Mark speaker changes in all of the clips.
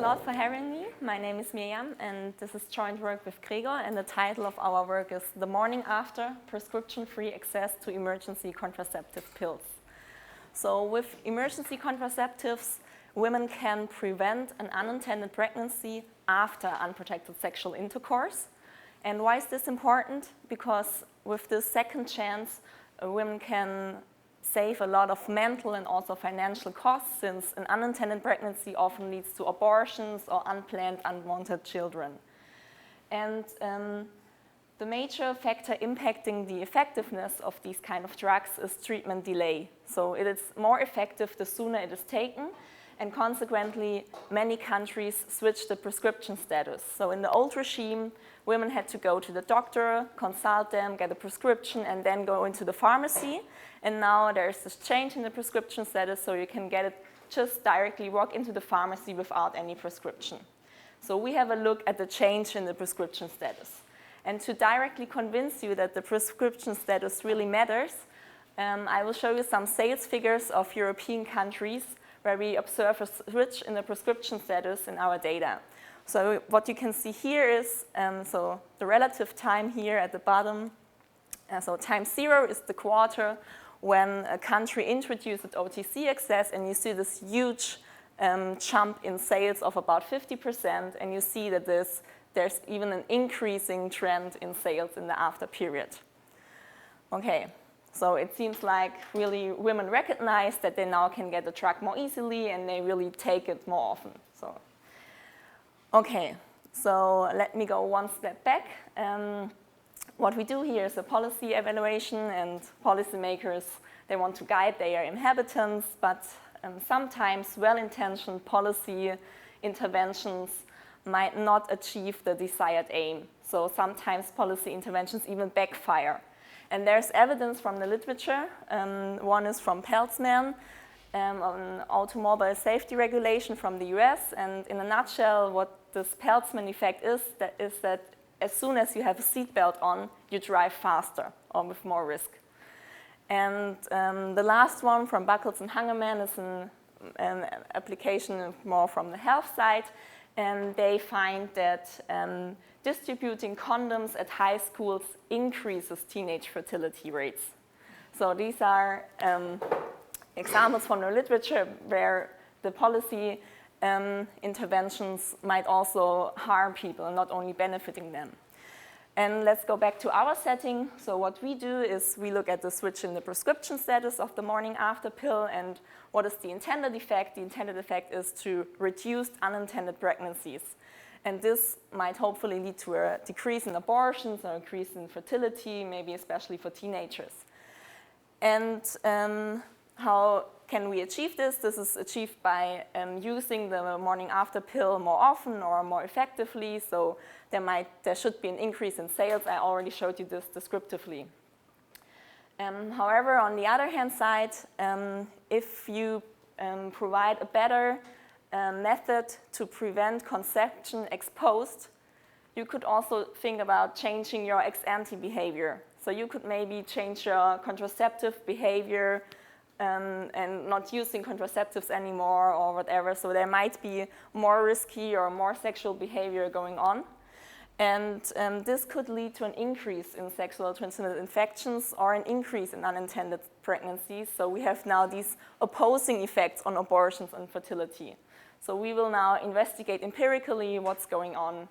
Speaker 1: lot for having me. My name is Mirjam, and this is joint work with Gregor, and the title of our work is The Morning After, Prescription-Free Access to Emergency Contraceptive Pills. So with emergency contraceptives, women can prevent an unintended pregnancy after unprotected sexual intercourse. And why is this important? Because with this second chance, women can save a lot of mental and also financial costs, since an unintended pregnancy often leads to abortions or unplanned, unwanted children. And the major factor impacting the effectiveness of these kind of drugs is treatment delay. So it is more effective the sooner it is taken, and consequently, many countries switched the prescription status. So in the old regime, women had to go to the doctor, consult them, get a prescription, and then go into the pharmacy. And now there's this change in the prescription status, so you can get it just directly, walk into the pharmacy without any prescription. So we have a look at the change in the prescription status. And to directly convince you that the prescription status really matters, I will show you some sales figures of European countries where we observe a switch in the prescription status in our data. So what you can see here is so the relative time here at the bottom. So time 0 is the quarter when a country introduced OTC access, and you see this huge jump in sales of about 50%, and you see that there's even an increasing trend in sales in the after period. Okay, so it seems like really women recognize that they now can get the drug more easily, and they really take it more often. So, okay, so let me go one step back. What we do here is a policy evaluation, and policymakers, they want to guide their inhabitants, but sometimes well-intentioned policy interventions might not achieve the desired aim. So sometimes policy interventions even backfire. And there's evidence from the literature. One is from Peltzman on automobile safety regulation from the US. And in a nutshell, what this Peltzman effect is that as soon as you have a seatbelt on, you drive faster or with more risk. And the last one from Buckles and Hungerman is an application more from the health side. And they find that distributing condoms at high schools increases teenage fertility rates. So these are examples from the literature where the policy interventions might also harm people, not only benefiting them. And let's go back to our setting. So what we do is we look at the switch in the prescription status of the morning after pill, and what is the intended effect? The intended effect is to reduce unintended pregnancies. And this might hopefully lead to a decrease in abortions or increase in fertility, maybe especially for teenagers. And how can we achieve this? This is achieved by using the morning after pill more often or more effectively. So there should be an increase in sales. I already showed you this descriptively. However, on the other hand side, if you provide a better method to prevent conception ex post, you could also think about changing your ex ante behavior. So you could maybe change your contraceptive behavior and not using contraceptives anymore or whatever. So there might be more risky or more sexual behavior going on. And this could lead to an increase in sexually transmitted infections or an increase in unintended pregnancies. So we have now these opposing effects on abortions and fertility. So we will now investigate empirically what's going on,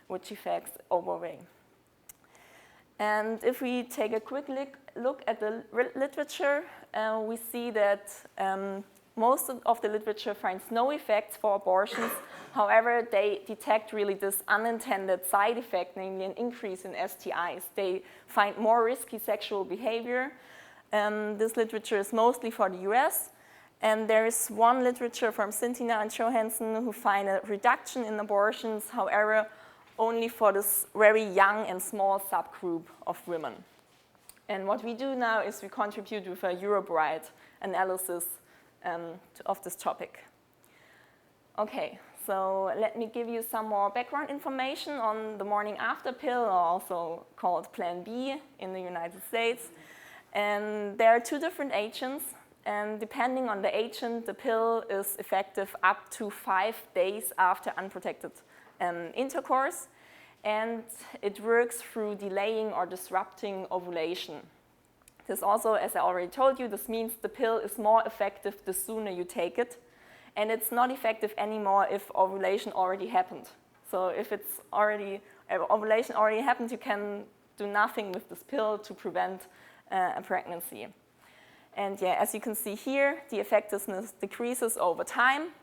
Speaker 1: which effects overweigh. And if we take a quick look at the literature, we see that most of the literature finds no effects for abortions. However, they detect really this unintended side effect, namely an increase in STIs. They find more risky sexual behavior. This literature is mostly for the US. And there is one literature from Sintina and Johansson who find a reduction in abortions, however, only for this very young and small subgroup of women. And what we do now is we contribute with a Europe-wide analysis of this topic. Okay, so let me give you some more background information on the morning after pill, or also called Plan B in the United States. And there are two different agents. and depending on the agent, the pill is effective up to 5 days after unprotected intercourse, and it works through delaying or disrupting ovulation. This also, as I already told you, this means the pill is more effective the sooner you take it, and it's not effective anymore if ovulation already happened. So if ovulation already happened, you can do nothing with this pill to prevent a pregnancy. And yeah, as you can see here, the effectiveness decreases over time.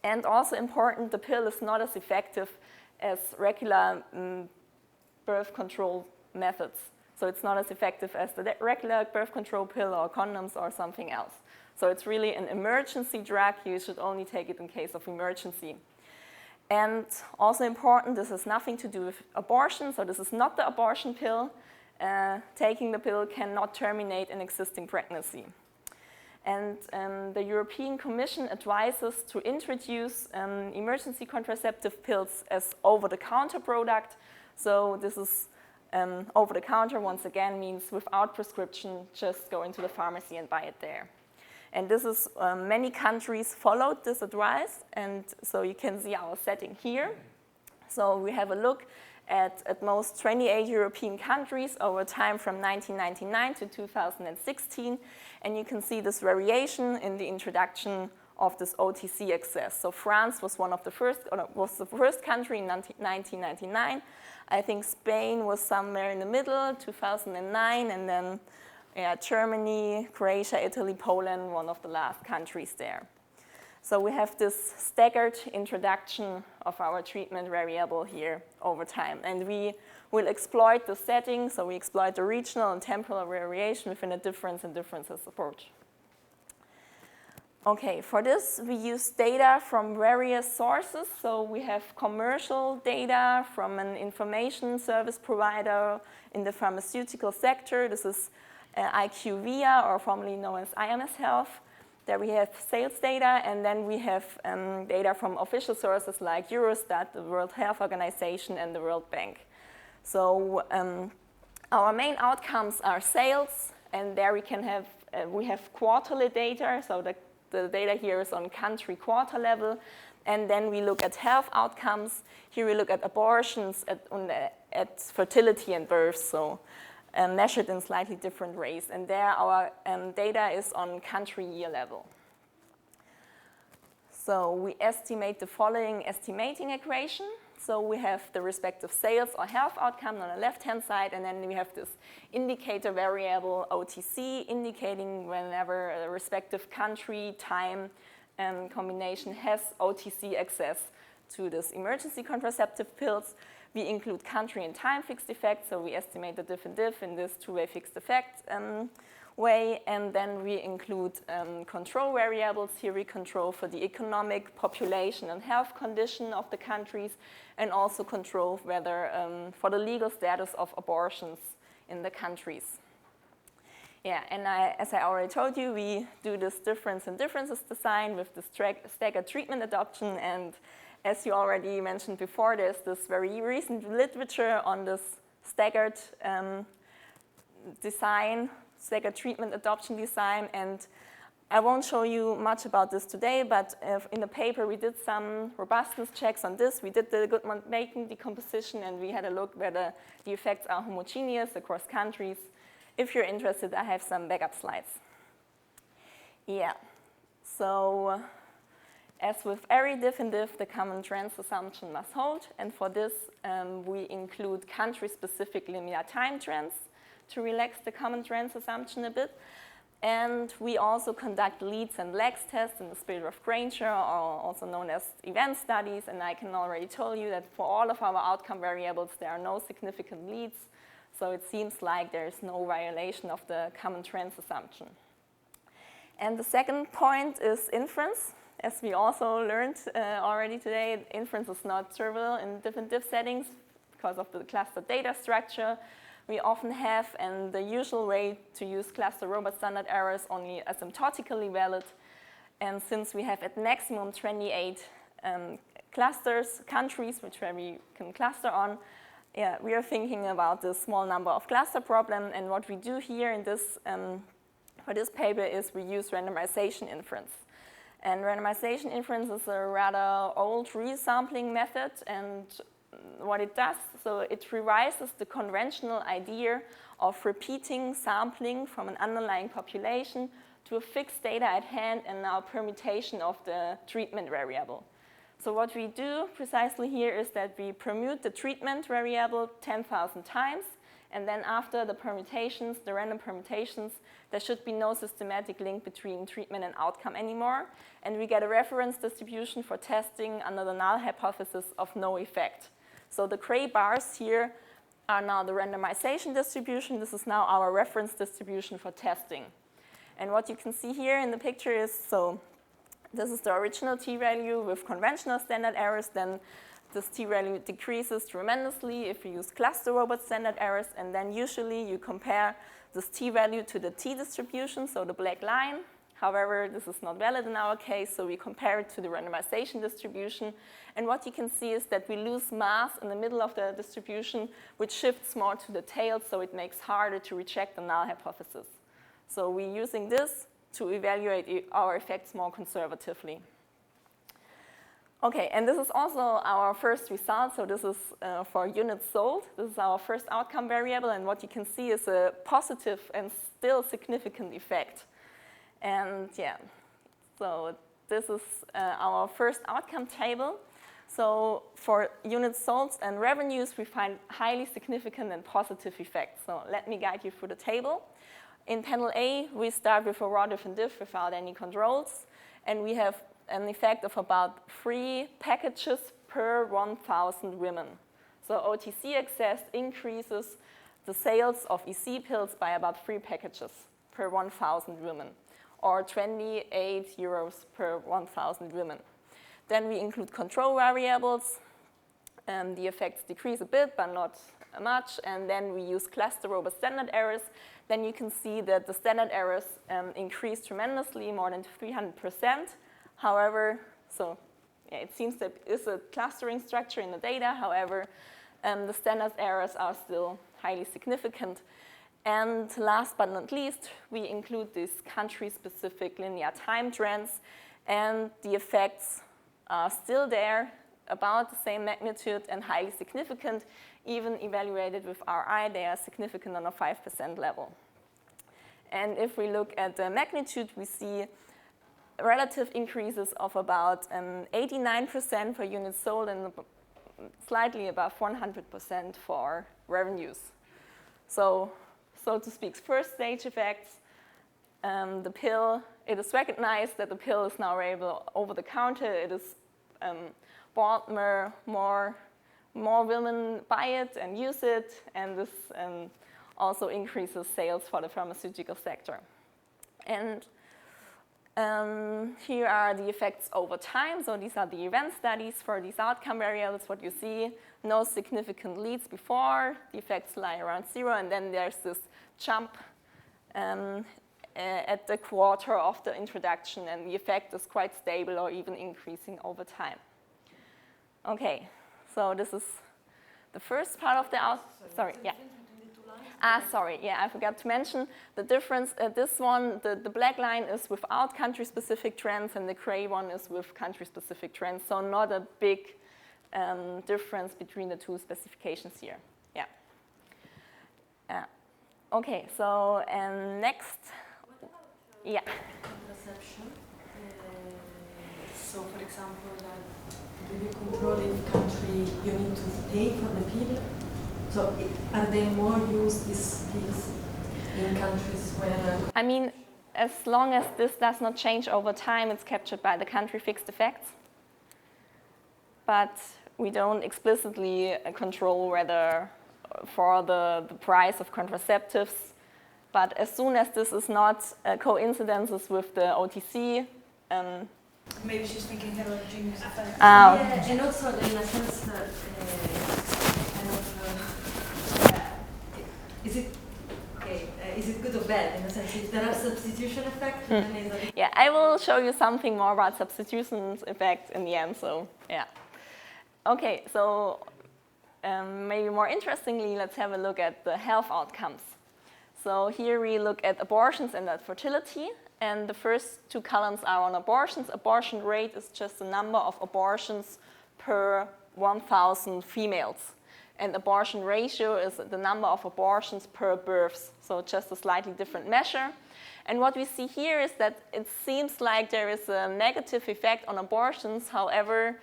Speaker 1: And also important, the pill is not as effective as regular birth control methods. So it's not as effective as the regular birth control pill or condoms or something else. So it's really an emergency drug. You should only take it in case of emergency. And also important, this has nothing to do with abortion. So this is not the abortion pill. Taking the pill cannot terminate an existing pregnancy. And the European Commission advises to introduce emergency contraceptive pills as over-the-counter product. So this is over-the-counter, once again, means without prescription, just go into the pharmacy and buy it there. And this is, many countries followed this advice, and so you can see our setting here. So we have a look at most 28 European countries over time from 1999 to 2016, and you can see this variation in the introduction of this OTC access. So France was was the first country in 1999. I think Spain was somewhere in the middle, 2009, and then Germany, Croatia, Italy, Poland, one of the last countries there. So we have this staggered introduction of our treatment variable here over time. And we will exploit the setting, so we exploit the regional and temporal variation within a difference in differences approach. Okay, for this we use data from various sources. So we have commercial data from an information service provider in the pharmaceutical sector. This is IQVIA, or formerly known as IMS Health. There we have sales data, and then we have data from official sources like Eurostat, the World Health Organization, and the World Bank. So our main outcomes are sales, and there we have quarterly data. So the data here is on country quarter level, and then we look at health outcomes. Here we look at abortions, at fertility and birth. So measured in slightly different ways. And there our data is on country year level. So we estimate the following estimating equation. So we have the respective sales or health outcome on the left-hand side, and then we have this indicator variable OTC indicating whenever a respective country, time, and combination has OTC access to this emergency contraceptive pills. We include country and time fixed effects, so we estimate the diff and diff in this two-way fixed effect way, and then we include control variables. Here we control for the economic, population, and health condition of the countries, and also control whether for the legal status of abortions in the countries. Yeah, and as I already told you, we do this difference in differences design with this staggered treatment adoption, and as you already mentioned before, there's this very recent literature on this staggered design, staggered treatment adoption design, and I won't show you much about this today, but in the paper we did some robustness checks on this. We did the Goodman-Bacon decomposition, and we had a look whether the effects are homogeneous across countries. If you're interested, I have some backup slides. Yeah, so as with every diff and diff, the common trends assumption must hold, and for this we include country-specific linear time trends to relax the common trends assumption a bit. And we also conduct leads and lags tests in the spirit of Granger, or also known as event studies, and I can already tell you that for all of our outcome variables there are no significant leads, so it seems like there is no violation of the common trends assumption. And the second point is inference. As we also learned already today, inference is not trivial in different diff settings because of the cluster data structure we often have, and the usual way to use cluster robot standard error is only asymptotically valid. And since we have at maximum 28 countries which we can cluster on, we are thinking about this small number of cluster problem. And what we do here in this for this paper is we use randomization inference. And randomization inference is a rather old resampling method, and what it does, so it revises the conventional idea of repeating sampling from an underlying population to a fixed data at hand and now permutation of the treatment variable. So what we do precisely here is that we permute the treatment variable 10,000 times, and then after the permutations, the random permutations, there should be no systematic link between treatment and outcome anymore, and we get a reference distribution for testing under the null hypothesis of no effect. So the gray bars here are now the randomization distribution. This is now our reference distribution for testing. And what you can see here in the picture is, so this is the original t-value with conventional standard errors. Then this t-value decreases tremendously if you use cluster robot standard errors. And then usually you compare this t-value to the t-distribution, so the black line. However, this is not valid in our case, so we compare it to the randomization distribution. And what you can see is that we lose mass in the middle of the distribution, which shifts more to the tail, so it makes harder to reject the null hypothesis. So we're using this to evaluate our effects more conservatively. Okay, and this is also our first result. So this is for units sold. This is our first outcome variable, and what you can see is a positive and still significant effect. And yeah, so this is our first outcome table. So for units sold and revenues, we find highly significant and positive effects. So let me guide you through the table. In panel A, we start with a raw diff and diff without any controls, and we have an effect of about 3 packages per 1,000 women. So OTC access increases the sales of EC pills by about 3 packages per 1,000 women, or 28 euros per 1,000 women. Then we include control variables, and the effects decrease a bit, but not much, and then we use cluster robot standard errors. Then you can see that the standard errors increase tremendously, more than 300%. However, so yeah, it seems that it's a clustering structure in the data. However, the standard errors are still highly significant. And last but not least, we include these country-specific linear time trends, and the effects are still there, about the same magnitude and highly significant. Even evaluated with our eye, they are significant on a 5% level. And if we look at the magnitude, we see relative increases of about 89% for units sold and slightly above 100% for revenues. So to speak, first stage effects, the pill, it is recognized that the pill is now available over the counter. It is bought more women buy it and use it, and this also increases sales for the pharmaceutical sector. And here are the effects over time. So these are the event studies for these outcome variables. What you see, no significant leads before, the effects lie around 0, and then there's this jump at the quarter of the introduction, and the effect is quite stable or even increasing over time. Okay, so this is the first part of the sorry, yeah. Sorry, yeah, I forgot to mention the difference. This one, the black line is without country-specific trends, and the gray one is with country-specific trends. So not a big difference between the two specifications here. Yeah. Okay, so next.
Speaker 2: What about
Speaker 1: yeah.
Speaker 2: contraception? So, for example, do you control in country you need to pay for the pill? So are they more used, these pills, in countries where...
Speaker 1: I mean, as long as this does not change over time, it's captured by the country fixed effects. But we don't explicitly control whether for the price of contraceptives. But as soon as this is not coincidences with the OTC,
Speaker 3: maybe she's thinking heterogeneous effects.
Speaker 2: Yeah, and also in a sense, is it good or bad in a sense? If there are substitution effects, then is it...
Speaker 1: Yeah, I will show you something more about substitution effects in the end. So yeah. Okay, so maybe more interestingly, let's have a look at the health outcomes. So here we look at abortions and at fertility, and the first two columns are on abortions. Abortion rate is just the number of abortions per 1,000 females. And abortion ratio is the number of abortions per births, so just a slightly different measure. And what we see here is that it seems like there is a negative effect on abortions. However,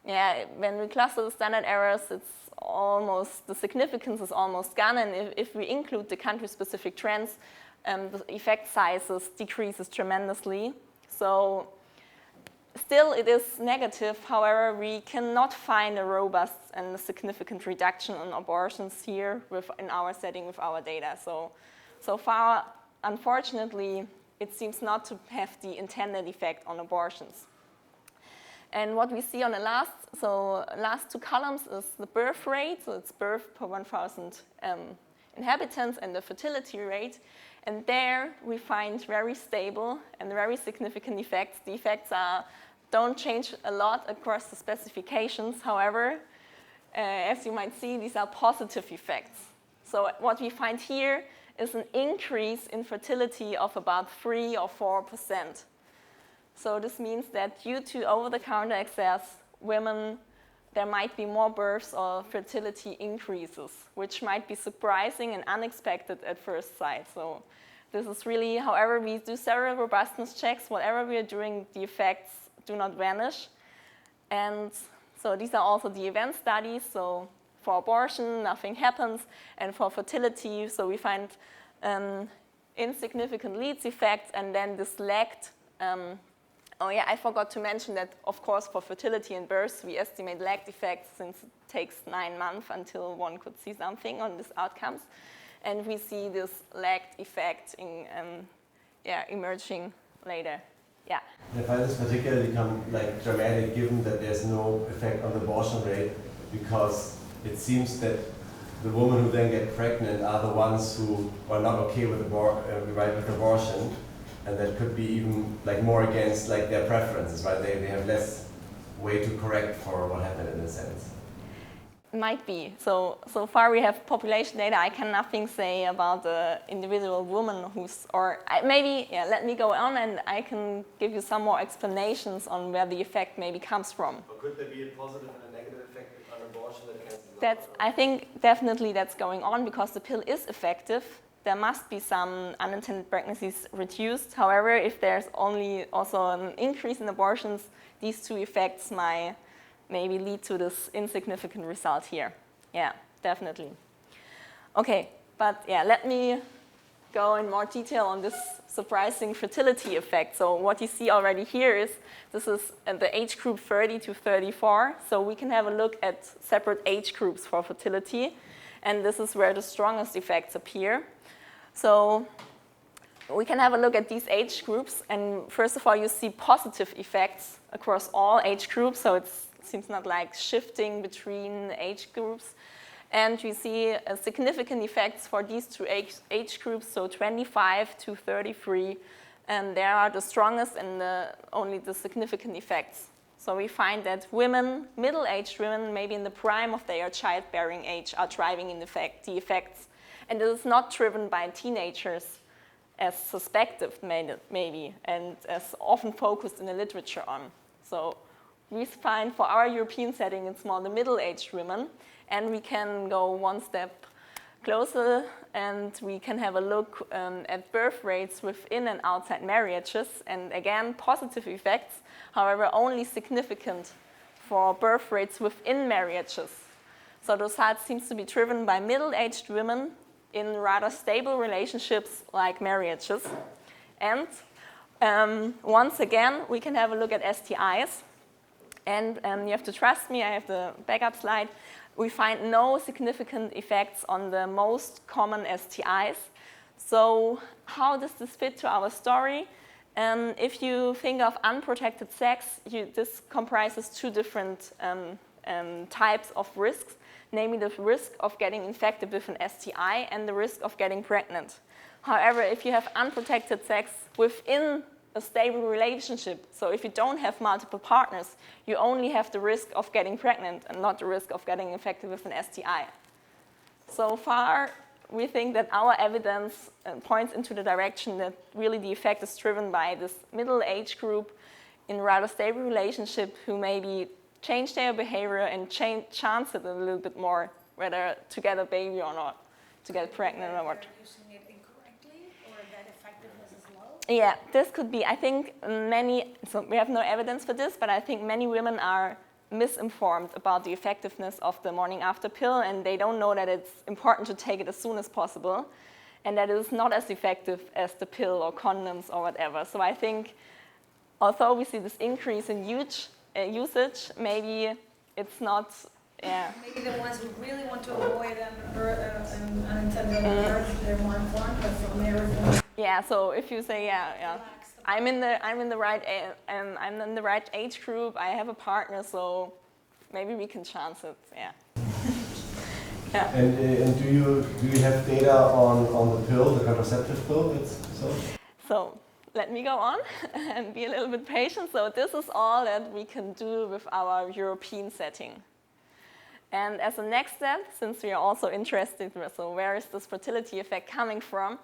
Speaker 1: when we cluster the standard errors, the significance is almost gone. And if we include the country-specific trends, the effect sizes decreases tremendously. So still it is negative. However, we cannot find a robust and a significant reduction in abortions here in our setting with our data. So far, unfortunately, it seems not to have the intended effect on abortions. And what we see on the last two columns is the birth rate, so it's birth per 1,000 inhabitants, and the fertility rate. And there we find very stable and very significant effects. The effects don't change a lot across the specifications. However, as you might see, these are positive effects. So what we find here is an increase in fertility of about 3 or 4%. So this means that due to over-the-counter access, women, there might be more births or fertility increases, which might be surprising and unexpected at first sight. So this is really, however, we do several robustness checks. Whatever we are doing, the effects do not vanish. And so these are also the event studies. So for abortion, nothing happens. And for fertility, so we find insignificant leads effects and then this lagged. I forgot to mention that, of course, for fertility and births, we estimate lagged effects since it takes 9 months until one could see something on these outcomes. And we see this lagged effect emerging later. Yeah.
Speaker 4: I find this particularly dramatic given that there's no effect on the abortion rate, because it seems that the women who then get pregnant are the ones who are not okay with abortion. And that could be even more against their preferences, right? They have less way to correct for what happened in a sense.
Speaker 1: Might be. So far we have population data. I can nothing say about the individual woman let me go on and I can give you some more explanations on where the effect maybe comes from.
Speaker 4: But could there be a positive and a negative effect on abortion that cancels out?
Speaker 1: I think definitely that's going on because the pill is effective. There must be some unintended pregnancies reduced. However, if there's also an increase in abortions, these two effects might maybe lead to this insignificant result here. Yeah, definitely. Okay, but let me go in more detail on this surprising fertility effect. So what you see already here is this is the age group 30 to 34. So we can have a look at separate age groups for fertility. And this is where the strongest effects appear. So we can have a look at these age groups, and first of all, you see positive effects across all age groups, so it seems not like shifting between age groups. And we see significant effects for these two age groups, so 25 to 33, and they are the strongest and only the significant effects. So we find that women, middle-aged women, maybe in the prime of their childbearing age, are driving in the effects. And it is not driven by teenagers as suspected, maybe, and as often focused in the literature on. So we find for our European setting, it's more the middle-aged women, and we can go one step closer, and we can have a look at birth rates within and outside marriages, and again, positive effects, however, only significant for birth rates within marriages. So the result seems to be driven by middle-aged women in rather stable relationships like marriages. And once again, we can have a look at STIs. And you have to trust me, I have the backup slide. We find no significant effects on the most common STIs. So how does this fit to our story? If you think of unprotected sex, this comprises two different types of risks, namely the risk of getting infected with an STI and the risk of getting pregnant. However, if you have unprotected sex within a stable relationship, so if you don't have multiple partners, you only have the risk of getting pregnant and not the risk of getting infected with an STI. So far, we think that our evidence points into the direction that really the effect is driven by this middle age group in rather stable relationship who maybe change their behavior and chance it a little bit more, whether to get a baby or not, to get pregnant or what.
Speaker 3: Using it incorrectly, or that effectiveness is low?
Speaker 1: Yeah, this could be. I think so we have no evidence for this, but I think many women are misinformed about the effectiveness of the morning after pill, and they don't know that it's important to take it as soon as possible, and that it is not as effective as the pill or condoms or whatever. So I think, although we see this increase in usage, maybe it's not. Yeah.
Speaker 3: Maybe the ones who really want to avoid an unintended birth, they're more informed, but from their
Speaker 1: Yeah. So if you say, I'm in the right age group. I have a partner, so maybe we can chance it. Yeah. Yeah.
Speaker 4: And do you have data on the pill, the contraceptive pill itself?
Speaker 1: So let me go on and be a little bit patient. So this is all that we can do with our European setting. And as a next step, since we are also interested, so where is this fertility effect coming from?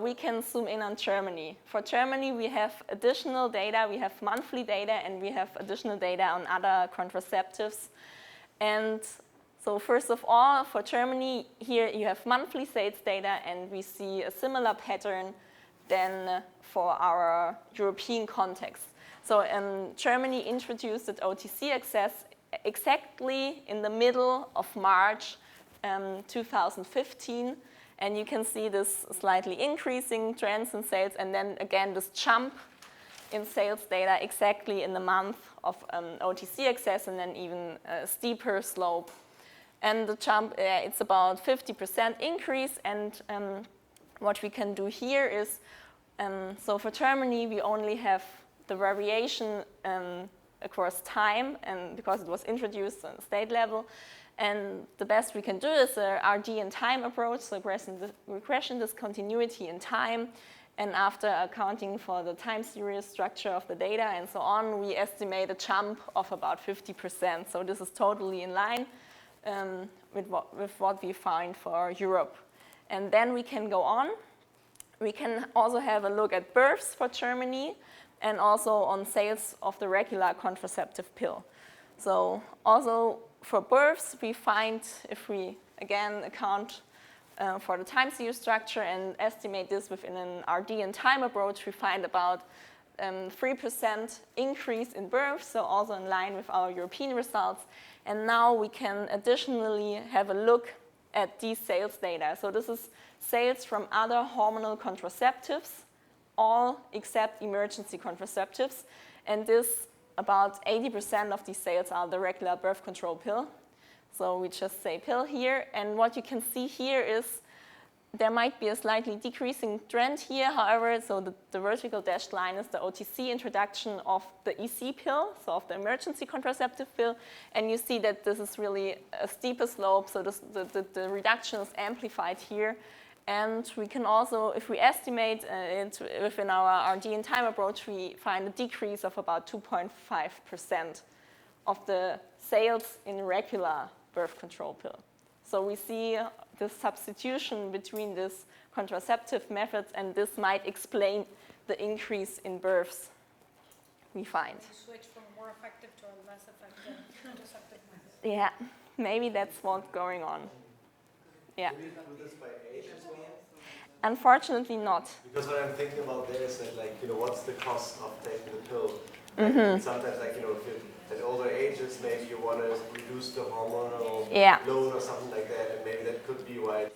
Speaker 1: We can zoom in on Germany. For Germany, we have additional data. We have monthly data, and we have additional data on other contraceptives. And so first of all, for Germany, here you have monthly sales data, and we see a similar pattern than for our European context. So Germany introduced its OTC access exactly in the middle of March 2015. And you can see this slightly increasing trends in sales, and then again this jump in sales data exactly in the month of OTC access, and then even a steeper slope. And the jump, it's about 50% increase. And what we can do here is, so for Germany, we only have the variation across time, and because it was introduced on state level. And the best we can do is a RD in time approach, so regression discontinuity in time. And after accounting for the time series structure of the data and so on, we estimate a jump of about 50%. So this is totally in line with what we find for Europe. And then we can go on. We can also have a look at births for Germany and also on sales of the regular contraceptive pill. So also for births, we find, if we again account for the time series structure and estimate this within an RD and time approach, we find about 3% increase in births, so also in line with our European results. And now we can additionally have a look at these sales data. So this is sales from other hormonal contraceptives, all except emergency contraceptives. And this, about 80% of these sales are the regular birth control pill. So we just say pill here. And what you can see here is there might be a slightly decreasing trend here. However, so the vertical dashed line is the OTC introduction of the EC pill, so of the emergency contraceptive pill. And you see that this is really a steeper slope. So the reduction is amplified here. And we can also, if we estimate it within our RD and time approach, we find a decrease of about 2.5% of the sales in regular birth control pill. So we see the substitution between these contraceptive methods, and this might explain the increase in births we find.
Speaker 3: You switch from more effective to a less effective contraceptive method.
Speaker 1: Yeah, maybe that's what's going on. Yeah.
Speaker 4: Do we do this by age as well?
Speaker 1: Unfortunately not.
Speaker 4: Because what I'm thinking about there is that, like, what's the cost of taking the pill?
Speaker 1: Mm-hmm.
Speaker 4: Sometimes, like, if you're at older ages, maybe you want to reduce the hormonal load or something like that, and maybe that could be why it's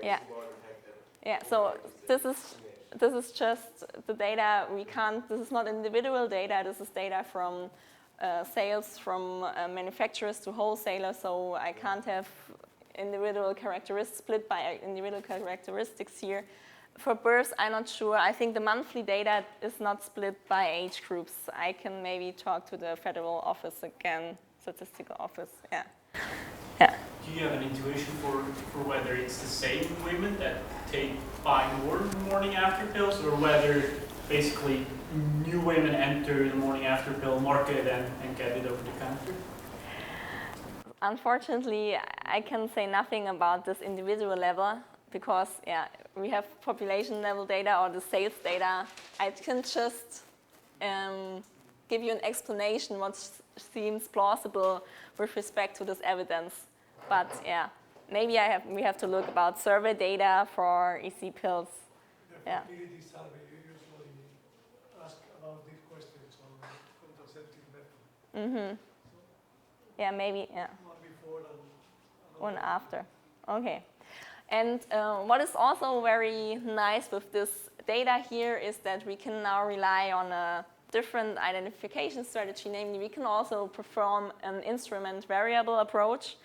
Speaker 4: more impacted.
Speaker 1: Yeah. So this is just the data. We can't. This is not individual data. This is data from sales from manufacturers to wholesalers. So I can't have individual characteristics split by individual characteristics here. For births, I'm not sure. I think the monthly data is not split by age groups. I can maybe talk to the federal office again, statistical office. Yeah. Yeah.
Speaker 5: Do you have an intuition for whether it's the same women that buy more morning after pills, or whether basically new women enter the morning after pill market and get it over the counter?
Speaker 1: Unfortunately, I can say nothing about this individual level, because we have population level data or the sales data, I can just give you an explanation what seems plausible with respect to this evidence. But maybe we have to look about survey data for EC pills.
Speaker 6: The fertility survey, you usually ask about these questions on contraceptive method.
Speaker 1: Yeah, maybe,
Speaker 6: One before and
Speaker 1: one after. Okay. And what is also very nice with this data here is that we can now rely on a different identification strategy. Namely, we can also perform an instrument variable approach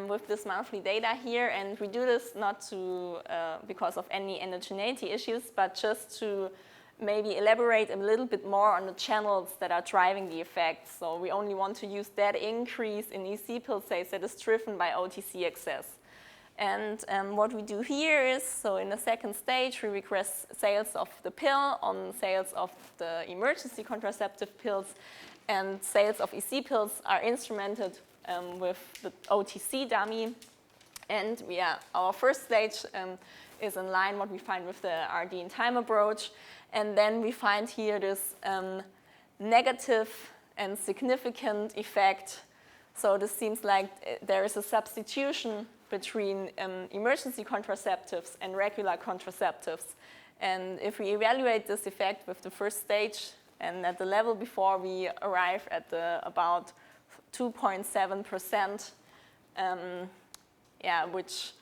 Speaker 1: with this monthly data here. And we do this not to because of any endogeneity issues, but just to maybe elaborate a little bit more on the channels that are driving the effect. So we only want to use that increase in EC pill sales that is driven by OTC access. And what we do here is, so in the second stage, we regress sales of the pill on sales of the emergency contraceptive pills, and sales of EC pills are instrumented with the OTC dummy. And our first stage is in line what we find with the RD in time approach. And then we find here this negative and significant effect. So this seems like there is a substitution between emergency contraceptives and regular contraceptives. And if we evaluate this effect with the first stage and at the level before, we arrive at about 2.7%, which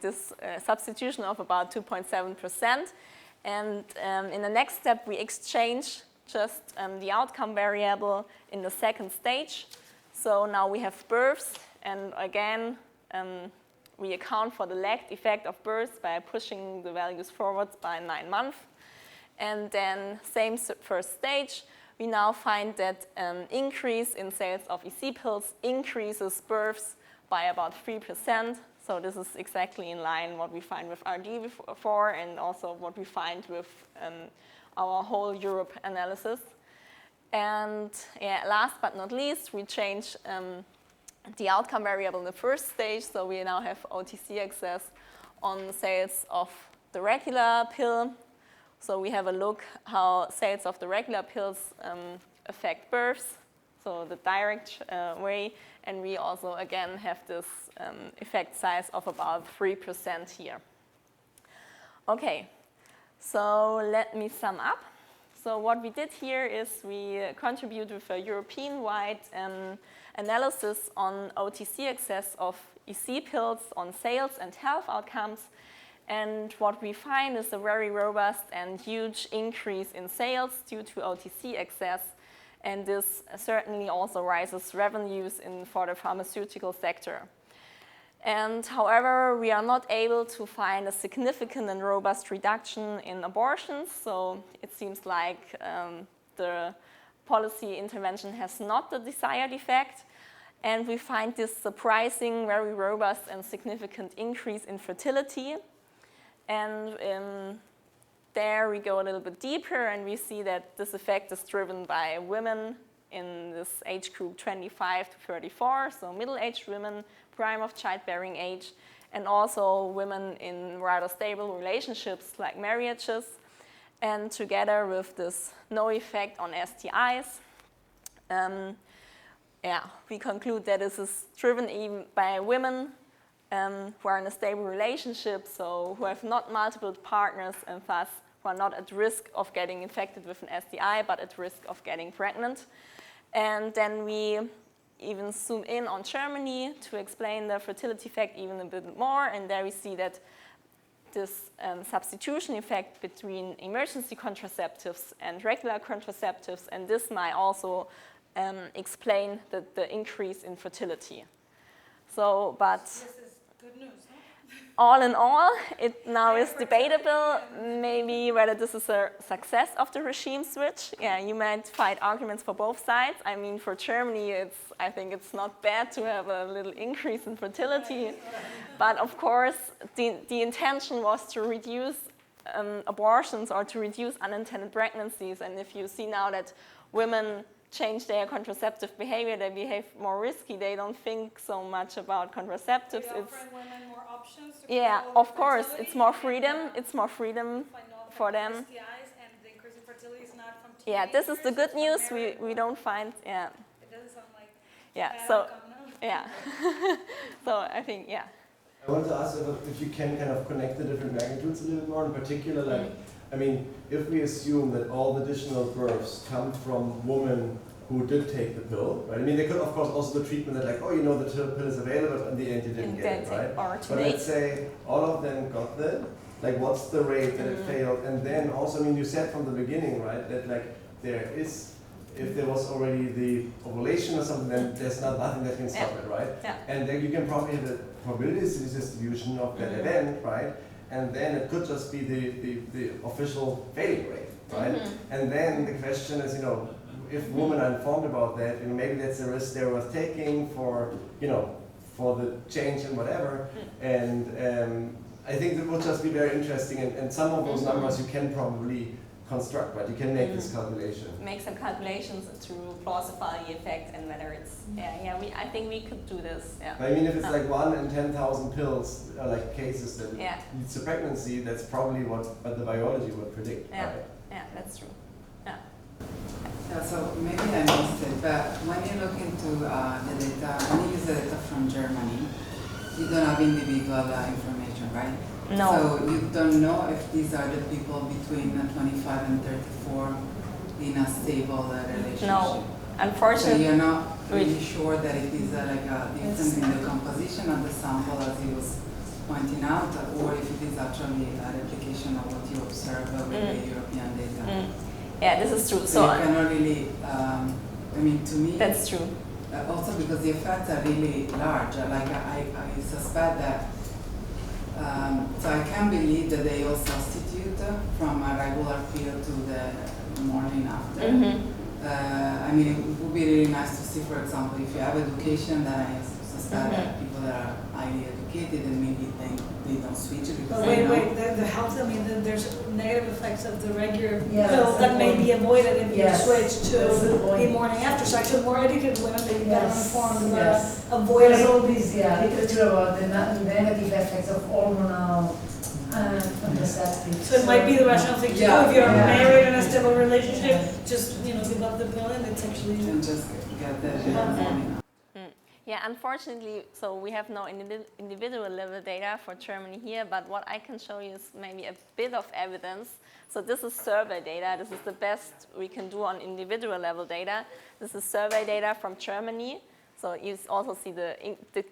Speaker 1: this substitution of about 2.7%. And in the next step, we exchange just the outcome variable in the second stage. So now we have births, and again, we account for the lagged effect of births by pushing the values forwards by 9 months. And then same first stage, we now find that increase in sales of EC pills increases births by about 3%. So this is exactly in line what we find with RD before, and also what we find with our whole Europe analysis. And last but not least, we change the outcome variable in the first stage. So we now have OTC access on the sales of the regular pill. So we have a look how sales of the regular pills affect births, so the direct way. And we also, again, have this effect size of about 3% here. Okay, so let me sum up. So what we did here is we contributed with a European-wide analysis on OTC access of EC pills on sales and health outcomes. And what we find is a very robust and huge increase in sales due to OTC access. And this certainly also raises revenues for the pharmaceutical sector. And however, we are not able to find a significant and robust reduction in abortions. So it seems like the policy intervention has not the desired effect. And we find this surprising, very robust and significant increase in fertility. And there we go a little bit deeper, and we see that this effect is driven by women in this age group 25 to 34, so middle-aged women, prime of childbearing age, and also women in rather stable relationships like marriages, and together with this no effect on STIs. We conclude that this is driven even by women who are in a stable relationship, so who have not multiple partners and thus who are not at risk of getting infected with an STI, but at risk of getting pregnant. And then we even zoom in on Germany to explain the fertility effect even a bit more, and there we see that this substitution effect between emergency contraceptives and regular contraceptives, and this might also explain the increase in fertility. So, but
Speaker 3: This is good news, huh?
Speaker 1: all in all, it now is debatable maybe whether this is a success of the regime switch. Yeah, you might find arguments for both sides. I mean, for Germany, I think it's not bad to have a little increase in fertility. But of course, the intention was to reduce abortions or to reduce unintended pregnancies. And if you see now that women change their contraceptive behavior, they behave more risky, they don't think so much about contraceptives.
Speaker 3: Are you
Speaker 1: It's
Speaker 3: offering women more options to
Speaker 1: yeah,
Speaker 3: control
Speaker 1: of course,
Speaker 3: fertility
Speaker 1: it's more
Speaker 3: and,
Speaker 1: freedom. It's more freedom
Speaker 3: find out
Speaker 1: for
Speaker 3: about
Speaker 1: them.
Speaker 3: STIs, and the increasing fertility is not from
Speaker 1: Yeah, this is the
Speaker 3: teenagers,
Speaker 1: good
Speaker 3: it's
Speaker 1: news.
Speaker 3: from married
Speaker 1: We don't find
Speaker 3: It doesn't sound like
Speaker 1: yeah.
Speaker 3: bad
Speaker 1: So
Speaker 3: outcome, no?
Speaker 1: yeah, so I think yeah.
Speaker 4: I want to ask if you can kind of connect the different magnitudes a little bit more, in particular, like, I mean, if we assume that all the additional births come from women who did take the pill, right? I mean, they could, of course, also the treatment that like, oh, you know, the pill is available, but in the end you didn't get it, right?
Speaker 1: Or
Speaker 4: But let's say all of them got that, like, what's the rate that it failed? And then also, I mean, you said from the beginning, right, that like, there is, if there was already the ovulation or something, then there's nothing that can stop it, right?
Speaker 1: Yeah.
Speaker 4: And then you can probably have the probability distribution of that event, right? And then it could just be the official failing rate, right? And then the question is, you know, if women are informed about that, you know, maybe that's a risk they were taking for, you know, for the change and whatever. And I think it will just be very interesting. And some of those numbers you can probably construct, right? You can make this calculation.
Speaker 1: Make some calculations to falsify the effect and whether it's I think we could do this. Yeah.
Speaker 4: I mean, if it's like 1 in 10,000 pills, like cases that leads to pregnancy, that's probably what the biology would predict.
Speaker 1: Yeah.
Speaker 4: Right?
Speaker 1: Yeah, that's true. Yeah.
Speaker 7: Yeah, so maybe I missed it, but when you look into the data, when you use the data from Germany, you don't have individual information, right?
Speaker 1: No.
Speaker 7: So you don't know if these are the people between 25 and 34 in a stable relationship.
Speaker 1: No, unfortunately.
Speaker 7: So you're not really sure that it is like a difference in the composition of the sample, as he was pointing out, or if it is actually a replication of what you observe with the European data.
Speaker 1: Yeah, this is true.
Speaker 7: So you cannot really, I mean, to me,
Speaker 1: that's true.
Speaker 7: Also because the effects are really large. Like I suspect that. So I can believe that they all substitute from a regular pill to the morning after. I mean, it would be really nice to see, for example, if you have education, then I suspect that people that are highly educated and maybe they don't switch because
Speaker 3: But wait, the health, I mean, there's negative effects of the regular
Speaker 2: Yes,
Speaker 3: pill that may be avoided if you
Speaker 2: Yes,
Speaker 3: switch to
Speaker 2: that's the point.
Speaker 3: the morning after. So actually more educated women may be better
Speaker 2: Yes,
Speaker 3: informed
Speaker 2: yes.
Speaker 3: about avoiding.
Speaker 2: There's all this literature about the negative effects of hormonal contraceptives.
Speaker 3: So it might be the rational thing to do if you're married in a stable relationship, just, you know, give up the pill and it's actually.
Speaker 7: and just get the morning.
Speaker 1: Yeah, unfortunately, so we have no individual level data for Germany here, but what I can show you is maybe a bit of evidence. So this is survey data. This is the best we can do on individual level data. This is survey data from Germany. So you also see the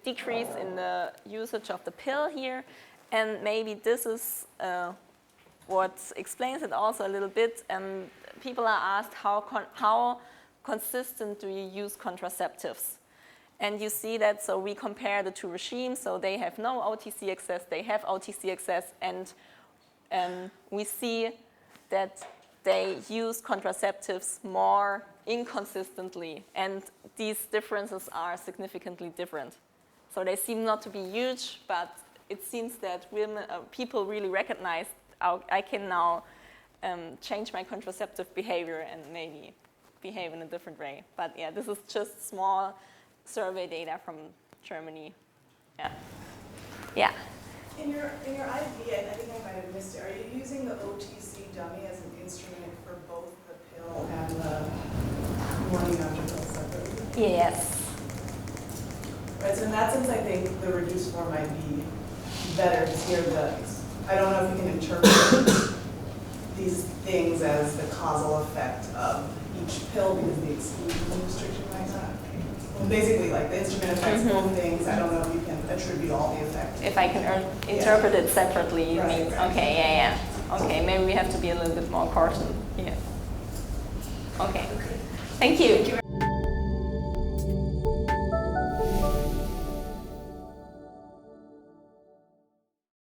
Speaker 1: decrease in the usage of the pill here. And maybe this is what explains it also a little bit. People are asked how consistent do you use contraceptives? And you see that, so we compare the two regimes, so they have no OTC access, they have OTC access, and we see that they use contraceptives more inconsistently, and these differences are significantly different. So they seem not to be huge, but it seems that people really recognize I can now change my contraceptive behavior and maybe behave in a different way. But yeah, this is just small survey data from Germany. Yeah. Yeah.
Speaker 8: In your IV, I think I might have missed it. Are you using the OTC dummy as an instrument for both the pill and the morning after pill separately?
Speaker 1: Yes.
Speaker 8: Right, so in that sense, I think the reduced form might be better because here I don't know if you can interpret these things as the causal effect of each pill because the exclusion restriction might not. Well, basically, like the instrument affects both things. I don't know if you can attribute all the effects.
Speaker 1: If I can interpret it separately, you mean?
Speaker 8: Right.
Speaker 1: Okay, yeah. Okay, maybe we have to be a little bit more cautious here. Okay. Thank you.